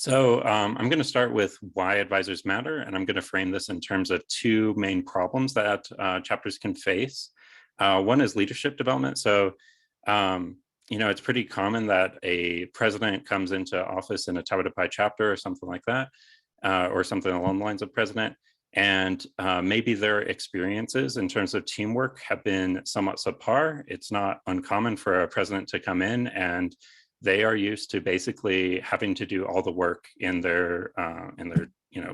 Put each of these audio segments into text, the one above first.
I'm going to start with why advisors matter, and I'm going to frame this in terms of two main problems that chapters can face. One is leadership development. It's pretty common that a president comes into office in a TBP chapter or something like that, or something along the lines of president, and maybe their experiences in terms of teamwork have been somewhat subpar. It's not uncommon for a president to come in and they are used to basically having to do all the work in their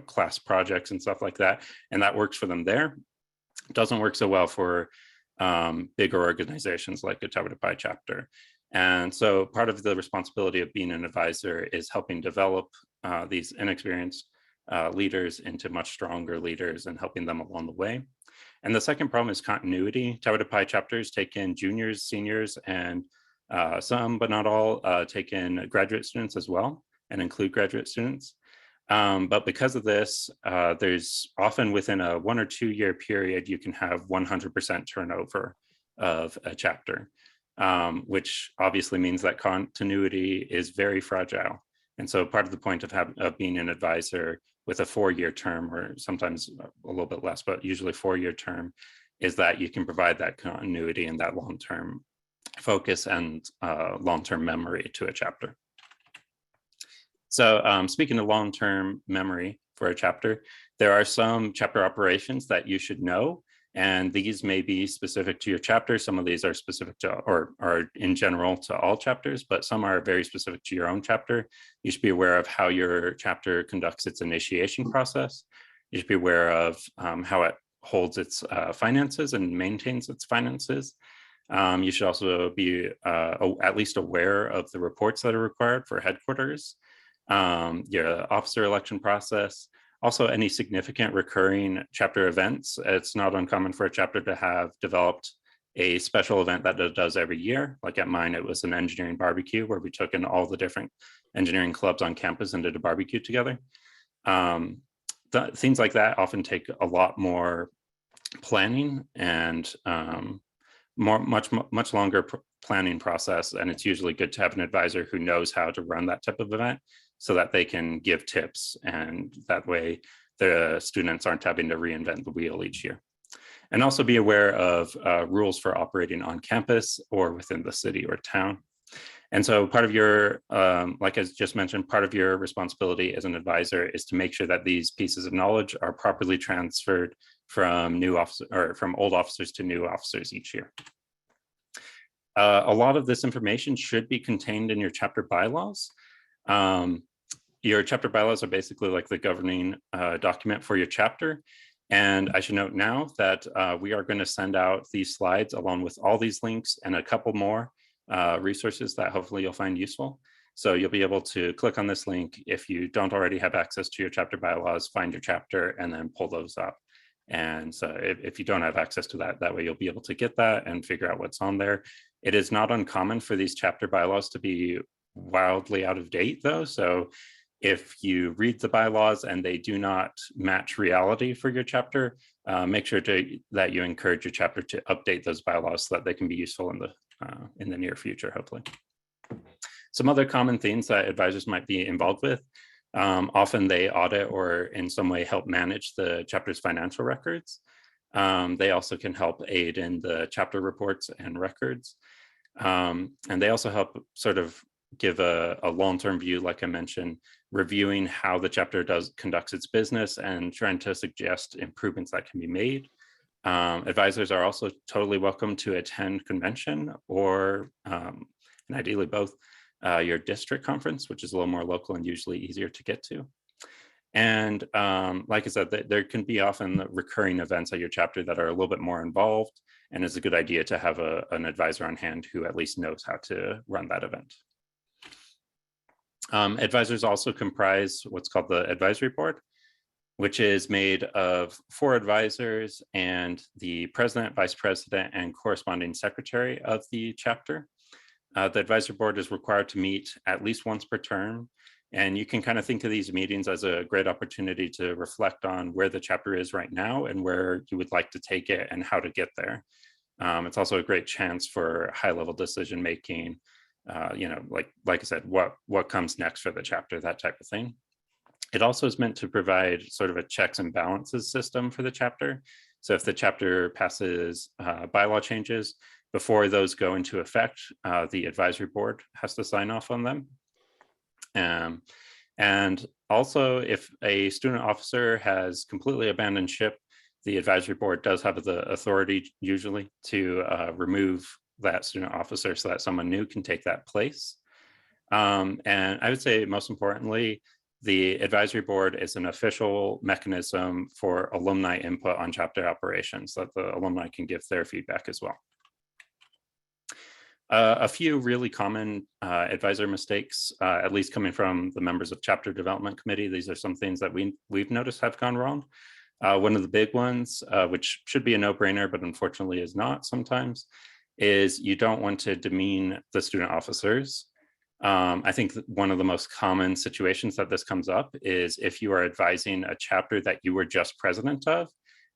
class projects and stuff like that, and that works for them there. It doesn't work so well for bigger organizations like a TBP chapter. And so part of the responsibility of being an advisor is helping develop these inexperienced leaders into much stronger leaders and helping them along the way. And the second problem is continuity. TBP chapters take in juniors, seniors, and some, but not all, take in graduate students as well and include graduate students. But because of this, there's often within a 1 or 2 year period, you can have 100% turnover of a chapter, which obviously means that continuity is very fragile. And so part of the point of being an advisor with a 4-year term, or sometimes a little bit less, but usually 4-year term, is that you can provide that continuity and that long-term focus and long-term memory to a chapter. So speaking of long-term memory for a chapter, there are some chapter operations that you should know, and these may be specific to your chapter. Some of these are specific to, or are in general to all chapters, but some are very specific to your own chapter. You should be aware of how your chapter conducts its initiation process. You should be aware of how it holds its finances and maintains its finances. You should also be at least aware of the reports that are required for headquarters, your officer election process, also any significant recurring chapter events. It's not uncommon for a chapter to have developed a special event that it does every year. Like at mine, it was an engineering barbecue where we took in all the different engineering clubs on campus and did a barbecue together. Things like that often take a lot more planning and much longer planning process, and it's usually good to have an advisor who knows how to run that type of event so that they can give tips, and that way the students aren't having to reinvent the wheel each year. And also be aware of rules for operating on campus or within the city or town. And so part of your, like I just mentioned, part of your responsibility as an advisor is to make sure that these pieces of knowledge are properly transferred from from old officers to new officers each year. A lot of this information should be contained in your chapter bylaws. Your chapter bylaws are basically like the governing document for your chapter. And I should note now that we are going to send out these slides along with all these links and a couple more resources that hopefully you'll find useful. So you'll be able to click on this link if you don't already have access to your chapter bylaws, find your chapter, and then pull those up. And so if you don't have access to that, that way you'll be able to get that and figure out what's on there. It is not uncommon for these chapter bylaws to be wildly out of date though. So if you read the bylaws and they do not match reality for your chapter, make sure that you encourage your chapter to update those bylaws so that they can be useful in the near future, hopefully. Some other common themes that advisors might be involved with. Often they audit or in some way help manage the chapter's financial records. They also can help aid in the chapter reports and records. And they also help sort of give a long-term view, like I mentioned, reviewing how the chapter conducts its business and trying to suggest improvements that can be made. Advisors are also totally welcome to attend convention or, and ideally both, your district conference, which is a little more local and usually easier to get to. And like I said, there can be often recurring events at your chapter that are a little bit more involved, and it's a good idea to have an advisor on hand who at least knows how to run that event. Advisors also comprise what's called the advisory board, which is made of 4 advisors and the president, vice president, and corresponding secretary of the chapter. The advisory board is required to meet at least once per term, and you can kind of think of these meetings as a great opportunity to reflect on where the chapter is right now and where you would like to take it and how to get there. It's also a great chance for high-level decision-making, like I said, what comes next for the chapter, that type of thing. It also is meant to provide sort of a checks and balances system for the chapter. So if the chapter passes bylaw changes, before those go into effect, the advisory board has to sign off on them. And also, if a student officer has completely abandoned ship, the advisory board does have the authority usually to remove that student officer so that someone new can take that place. And I would say most importantly, the advisory board is an official mechanism for alumni input on chapter operations, so that the alumni can give their feedback as well. A few really common advisor mistakes, at least coming from the members of chapter development committee. These are some things that we've noticed have gone wrong. One of the big ones, which should be a no-brainer, but unfortunately is not sometimes, is you don't want to demean the student officers. I think one of the most common situations that this comes up is if you are advising a chapter that you were just president of,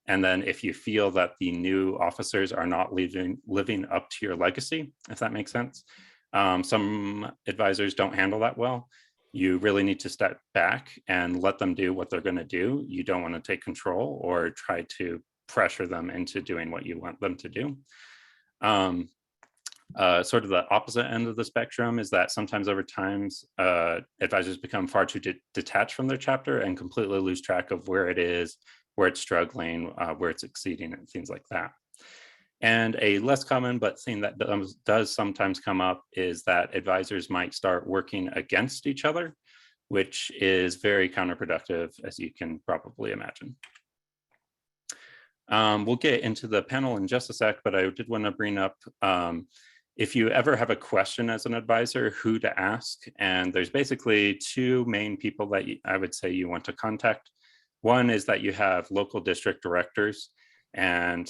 and then if you feel that the new officers are not living up to your legacy, if that makes sense. Some advisors don't handle that well. You really need to step back and let them do what they're going to do. You don't want to take control or try to pressure them into doing what you want them to do. Sort of the opposite end of the spectrum is that sometimes over time, advisors become far too detached from their chapter and completely lose track of where it is, where it's struggling, where it's exceeding, and things like that. And a less common but thing that does sometimes come up is that advisors might start working against each other, which is very counterproductive, as you can probably imagine. We'll get into the panel in just a sec, but I did want to bring up, if you ever have a question as an advisor, who to ask. And there's basically two main people that I would say you want to contact. One is that you have local district directors, and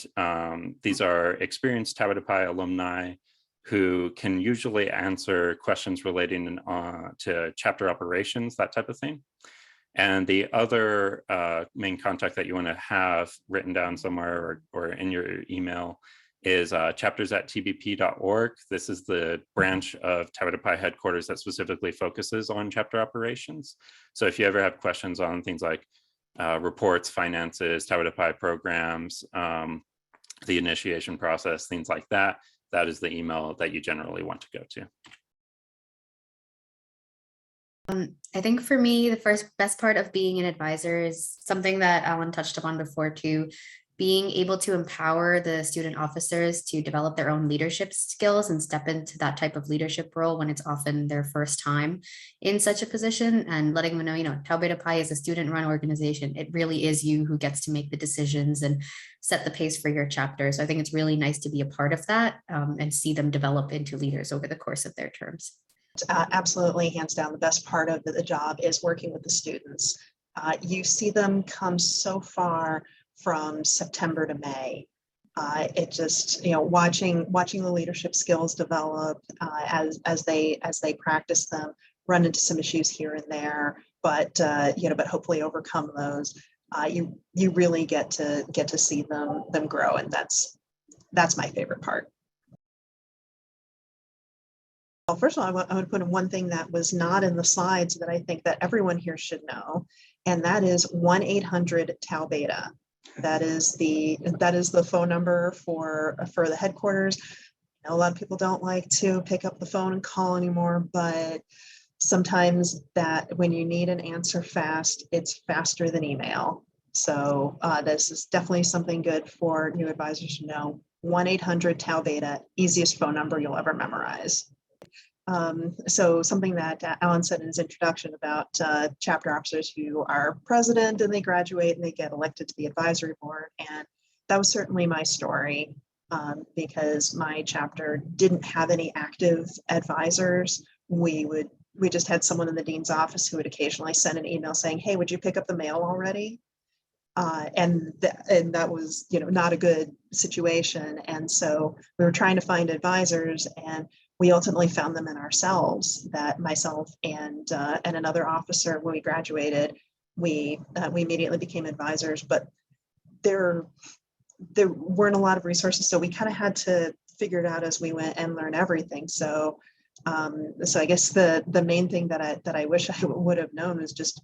these are experienced Tabatapai alumni who can usually answer questions relating to chapter operations, that type of thing. And the other main contact that you want to have written down somewhere or in your email is chapters@tbp.org. This is the branch of Tabatapai headquarters that specifically focuses on chapter operations. So if you ever have questions on things like reports, finances, Tabatapai programs, the initiation process, things like that, that is the email that you generally want to go to. I think for me, the best part of being an advisor is something that Alan touched upon before too, being able to empower the student officers to develop their own leadership skills and step into that type of leadership role when it's often their first time in such a position, and letting them know, Tabatapai is a student-run organization. It really is you who gets to make the decisions and set the pace for your chapter. So I think it's really nice to be a part of that and see them develop into leaders over the course of their terms. Absolutely, hands down, the best part of the job is working with the students. You see them come so far from September to May. It just, watching the leadership skills develop as they practice them, run into some issues here and there, but hopefully overcome those. You really get to see them grow, and that's my favorite part. Well, first of all, I would put in one thing that was not in the slides that I think that everyone here should know, and that is 1-800-TAL-BETA. That is the phone number for the headquarters. A lot of people don't like to pick up the phone and call anymore, but sometimes that when you need an answer fast, it's faster than email. So this is definitely something good for new advisors to know. 1-800-TAL-BETA, easiest phone number you'll ever memorize. So something that Alan said in his introduction about chapter officers who are president and they graduate and they get elected to the advisory board. And that was certainly my story because my chapter didn't have any active advisors. We just had someone in the dean's office who would occasionally send an email saying, hey, would you pick up the mail already? And that was, not a good situation. And so we were trying to find advisors, and we ultimately found them in ourselves. That myself and another officer, when we graduated, we immediately became advisors. But there weren't a lot of resources, so we kind of had to figure it out as we went and learn everything. So So I guess the main thing that I wish I would have known is just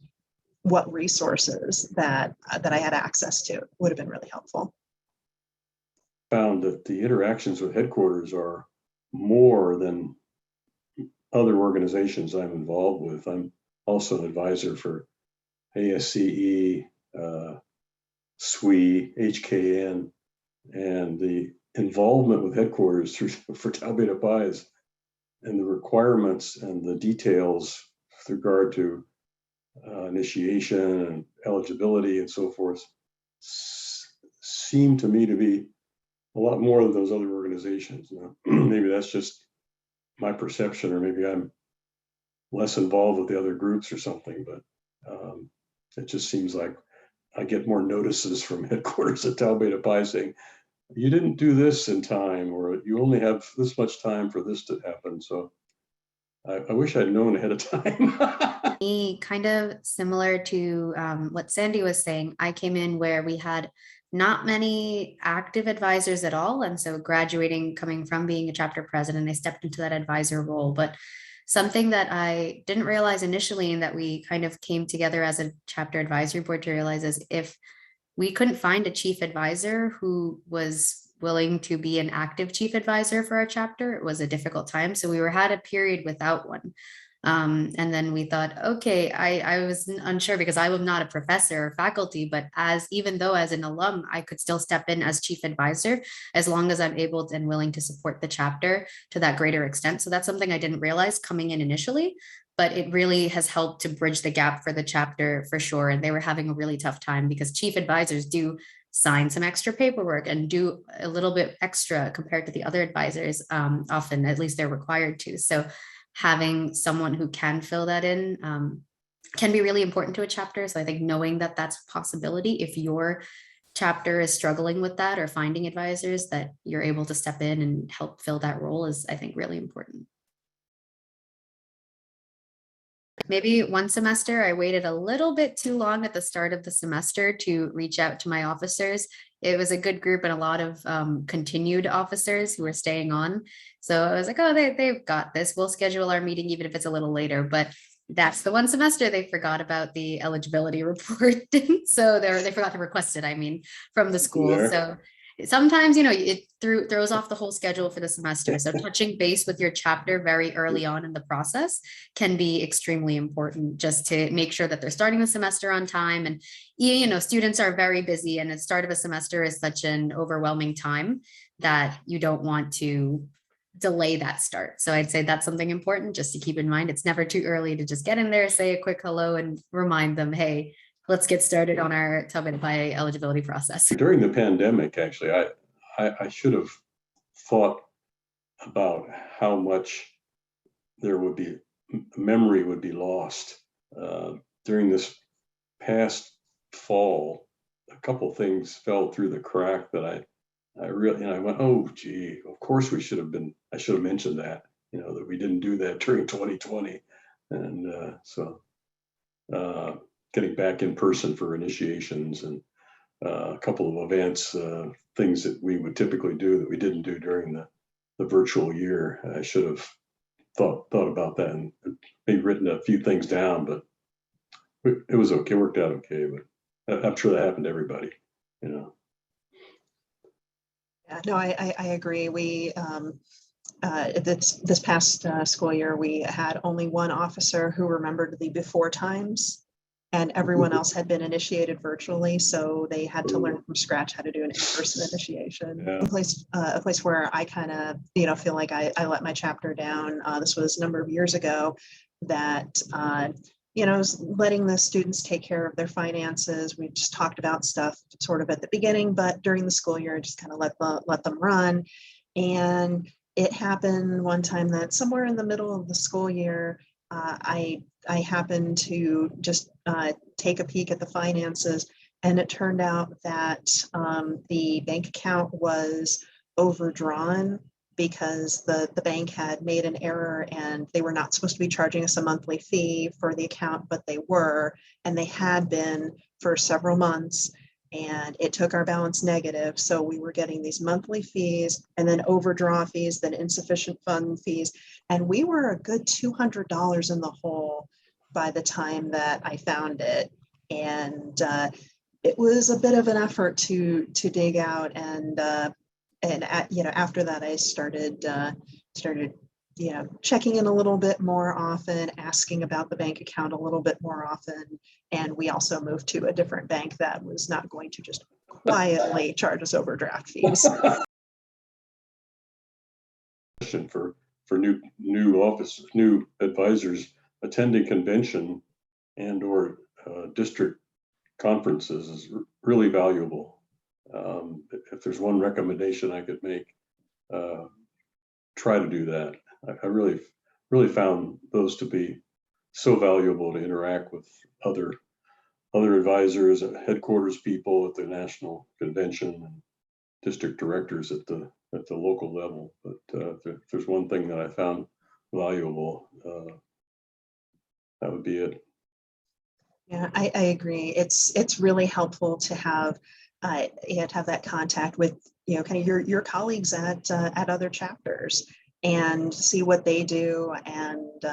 what resources that I had access to. Would have been really helpful. Found that the interactions with headquarters are more than other organizations I'm involved with. I'm also an advisor for ASCE, SWE, HKN, and the involvement with headquarters for Tau Beta Pi's and the requirements and the details with regard to initiation and eligibility and so forth seem to me to be a lot more than those other organizations. Maybe that's just my perception, or maybe I'm less involved with the other groups or something, but it just seems like I get more notices from headquarters at Tau Beta Pi saying, you didn't do this in time, or you only have this much time for this to happen. So I wish I'd known ahead of time. Kind of similar to what Sandy was saying, I came in where we had not many active advisors at all. And so graduating, coming from being a chapter president, I stepped into that advisor role. But something that I didn't realize initially, and that we kind of came together as a chapter advisory board to realize, is if we couldn't find a chief advisor who was willing to be an active chief advisor for our chapter, it was a difficult time. So we had a period without one. And then we thought, okay, I was unsure because I was not a professor or faculty, but even though as an alum, I could still step in as chief advisor as long as I'm able and willing to support the chapter to that greater extent. So that's something I didn't realize coming in initially, but it really has helped to bridge the gap for the chapter for sure. And they were having a really tough time because chief advisors do sign some extra paperwork and do a little bit extra compared to the other advisors. Often, at least they're required to. So having someone who can fill that in can be really important to a chapter. So I think knowing that that's a possibility, if your chapter is struggling with that or finding advisors, that you're able to step in and help fill that role is, I think, really important. Maybe one semester, I waited a little bit too long at the start of the semester to reach out to my officers. It was a good group and a lot of continued officers who were staying on. So I was like, oh, they've got this. We'll schedule our meeting even if it's a little later. But that's the one semester they forgot about the eligibility report. So they forgot to request it, I mean, from the school. Yeah. So sometimes, it throws off the whole schedule for the semester. So touching base with your chapter very early on in the process can be extremely important, just to make sure that they're starting the semester on time. And, students are very busy, and the start of a semester is such an overwhelming time that you don't want to delay that start. So I'd say that's something important just to keep in mind. It's never too early to just get in there, say a quick hello, and remind them, hey, let's get started on our Tau Beta Pi eligibility process. During the pandemic, actually, I should have thought about how much memory would be lost. During this past fall, a couple things fell through the crack that I really, I went, oh, gee, of course I should have mentioned that, that we didn't do that during 2020. And so getting back in person for initiations and a couple of events, things that we would typically do that we didn't do during the virtual year. I should have thought about that and maybe written a few things down, but it was okay, it worked out okay. But I'm sure that happened to everybody, Yeah, no, I agree. We this past school year, we had only one officer who remembered the before times, and everyone else had been initiated virtually, so they had to learn from scratch how to do an in-person initiation. Yeah. A place where I kind of feel like I let my chapter down. This was a number of years ago. That was letting the students take care of their finances. We just talked about stuff sort of at the beginning, but during the school year, just kind of let them run. And it happened one time that somewhere in the middle of the school year, I happened to just take a peek at the finances, and it turned out that the bank account was overdrawn because the bank had made an error, and they were not supposed to be charging us a monthly fee for the account, but they were, and they had been for several months. and it took our balance negative. So we were getting these monthly fees and then overdraw fees, then insufficient fund fees. And we were a good $200 in the hole by the time that I found it. And it was a bit of an effort to dig out. And after that, I started checking in a little bit more often, asking about the bank account a little bit more often. And we also moved to a different bank that was not going to just quietly charge us overdraft fees. For new officers, new advisors attending convention and or district conferences is really valuable. If there's one recommendation I could make, try to do that. I really found those to be so valuable to interact with other advisors and headquarters people at the national convention and district directors at the local level. But if there's one thing that I found valuable, that would be it. Yeah, I agree. It's really helpful to have that contact with kind of your colleagues at other chapters and see what they do, and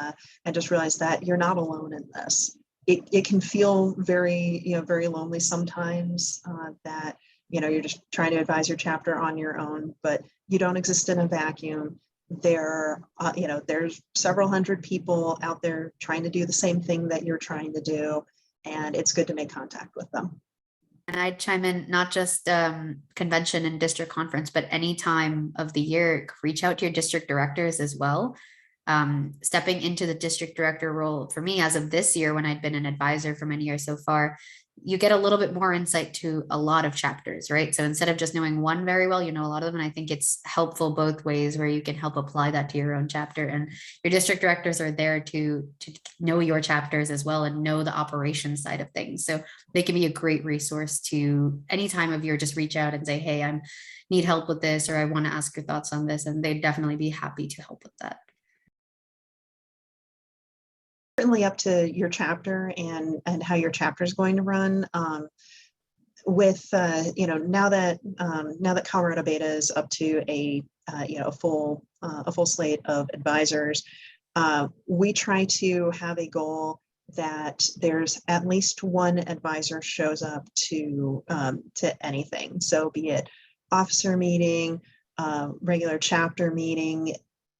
just realize that you're not alone in this. It can feel very very lonely sometimes, that you're just trying to advise your chapter on your own, but you don't exist in a vacuum. There's several hundred people out there trying to do the same thing that you're trying to do, and it's good to make contact with them. And I'd chime in, not just convention and district conference, but any time of the year, reach out to your district directors as well. Stepping into the district director role for me as of this year, when I'd been an advisor for many years so far, you get a little bit more insight to a lot of chapters, right? So instead of just knowing one very well, you know a lot of them. And I think it's helpful both ways, where you can help apply that to your own chapter, and your district directors are there to know your chapters as well and know the operations side of things. So they can be a great resource to any time of year. Just reach out and say, hey, I need help with this, or I want to ask your thoughts on this. And they'd definitely be happy to help with that. Certainly up to your chapter and how your chapter is going to run. With now that Colorado Beta is up to a full slate of advisors, we try to have a goal that there's at least one advisor shows up to anything. So be it officer meeting, regular chapter meeting,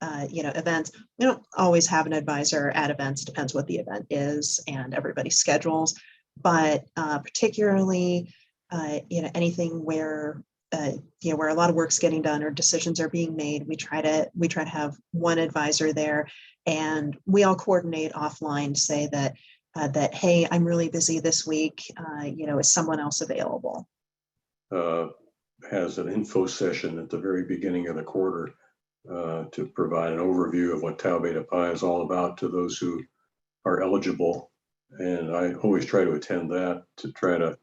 events. We don't always have an advisor at events, depends what the event is and everybody's schedules, but particularly anything where where a lot of work's getting done or decisions are being made, we try to have one advisor there, and we all coordinate offline to say that hey, I'm really busy this week, is someone else available? Has an info session at the very beginning of the quarter to provide an overview of what Tau Beta Pi is all about to those who are eligible. And I always try to attend that to try to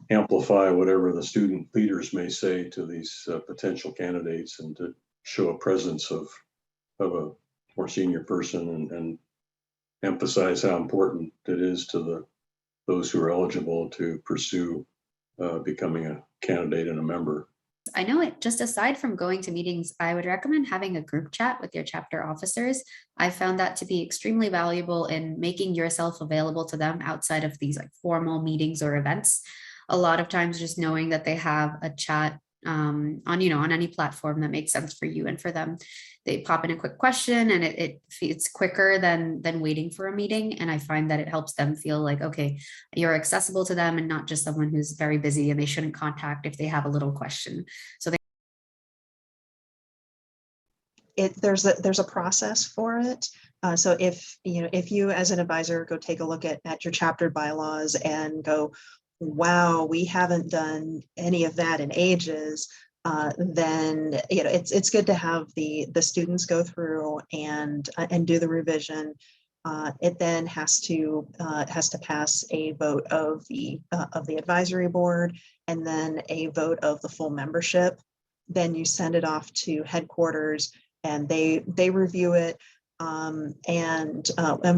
amplify whatever the student leaders may say to these potential candidates, and to show a presence of a more senior person, and emphasize how important it is to those who are eligible to pursue becoming a candidate and a member. I know it, just aside from going to meetings, I would recommend having a group chat with your chapter officers. I found that to be extremely valuable in making yourself available to them outside of these like formal meetings or events. A lot of times just knowing that they have a chat on any platform that makes sense for you and for them. They pop in a quick question, and it's quicker than waiting for a meeting. And I find that it helps them feel like, okay, you're accessible to them and not just someone who's very busy and they shouldn't contact if they have a little question. So there's a process for it. So if you as an advisor go take a look at your chapter bylaws and go, wow, we haven't done any of that in ages, then it's good to have the students go through and do the revision. It then has to pass a vote of the advisory board, and then a vote of the full membership. Then you send it off to headquarters, and they review it. And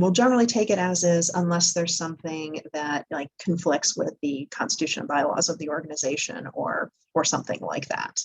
we'll generally take it as is unless there's something that like conflicts with the constitution and bylaws of the organization or something like that.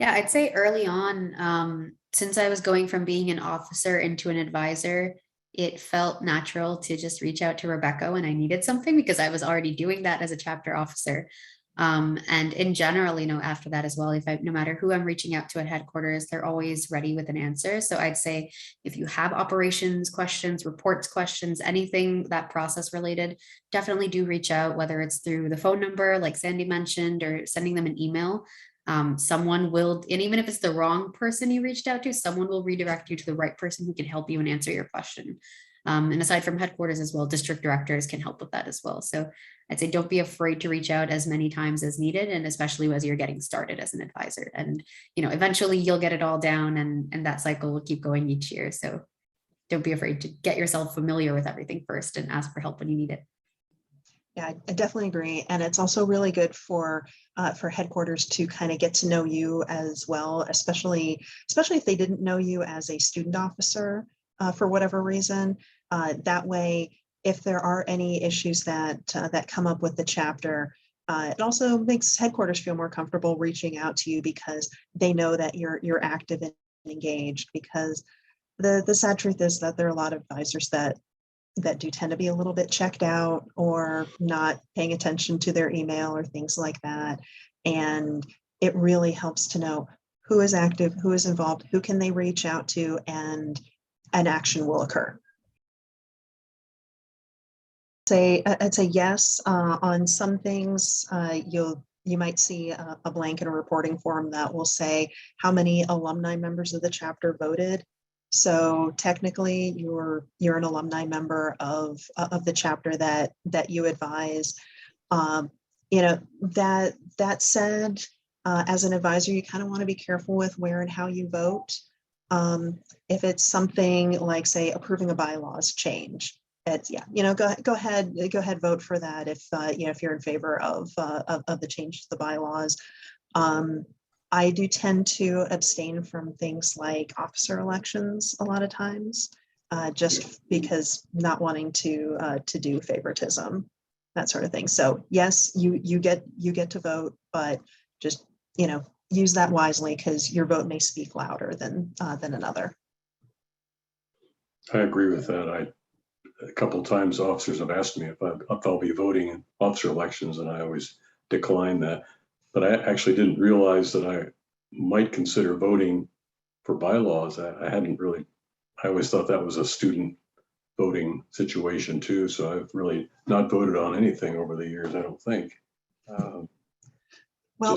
Yeah, I'd say early on, since I was going from being an officer into an advisor, it felt natural to just reach out to Rebecca when I needed something because I was already doing that as a chapter officer. And in general, after that as well, no matter who I'm reaching out to at headquarters, they're always ready with an answer. So I'd say if you have operations questions, reports questions, anything that process related, definitely do reach out, whether it's through the phone number, like Sandy mentioned, or sending them an email. Someone will, and even if it's the wrong person you reached out to, someone will redirect you to the right person who can help you and answer your question. And aside from headquarters as well, district directors can help with that as well. So I'd say don't be afraid to reach out as many times as needed, and especially as you're getting started as an advisor. And eventually you'll get it all down, and that cycle will keep going each year. So don't be afraid to get yourself familiar with everything first and ask for help when you need it. Yeah, I definitely agree. And it's also really good for headquarters to kind of get to know you as well, especially if they didn't know you as a student officer for whatever reason. That way, if there are any issues that come up with the chapter, it also makes headquarters feel more comfortable reaching out to you because they know that you're active and engaged. Because the sad truth is that there are a lot of advisors that do tend to be a little bit checked out or not paying attention to their email or things like that. And it really helps to know who is active, who is involved, who can they reach out to, and an action will occur. I'd say yes. On some things, you might see a blank in a reporting form that will say how many alumni members of the chapter voted. So technically, you're an alumni member of the chapter that you advise. That said, as an advisor, you kind of want to be careful with where and how you vote. If it's something like, say, approving a bylaws change, it's go ahead, vote for that if you're in favor of the change to the bylaws. I do tend to abstain from things like officer elections a lot of times, just because not wanting to do favoritism, that sort of thing. So yes, you get to vote, but just use that wisely because your vote may speak louder than another. I agree with that. A couple of times officers have asked me if I'll be voting in officer elections, and I always decline that. But I actually didn't realize that I might consider voting for bylaws. I always thought that was a student voting situation too. So I've really not voted on anything over the years, I don't think. Well,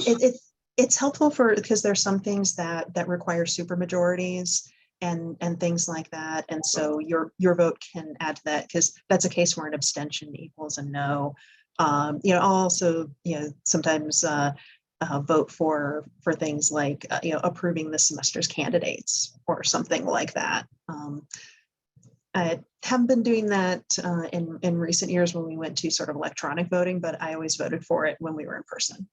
it's helpful because there's some things that require supermajorities and things like that. And so your vote can add to that because that's a case where an abstention equals a no. I'll also, sometimes vote for things like, approving the semester's candidates or something like that. I haven't been doing that in recent years when we went to sort of electronic voting, but I always voted for it when we were in person.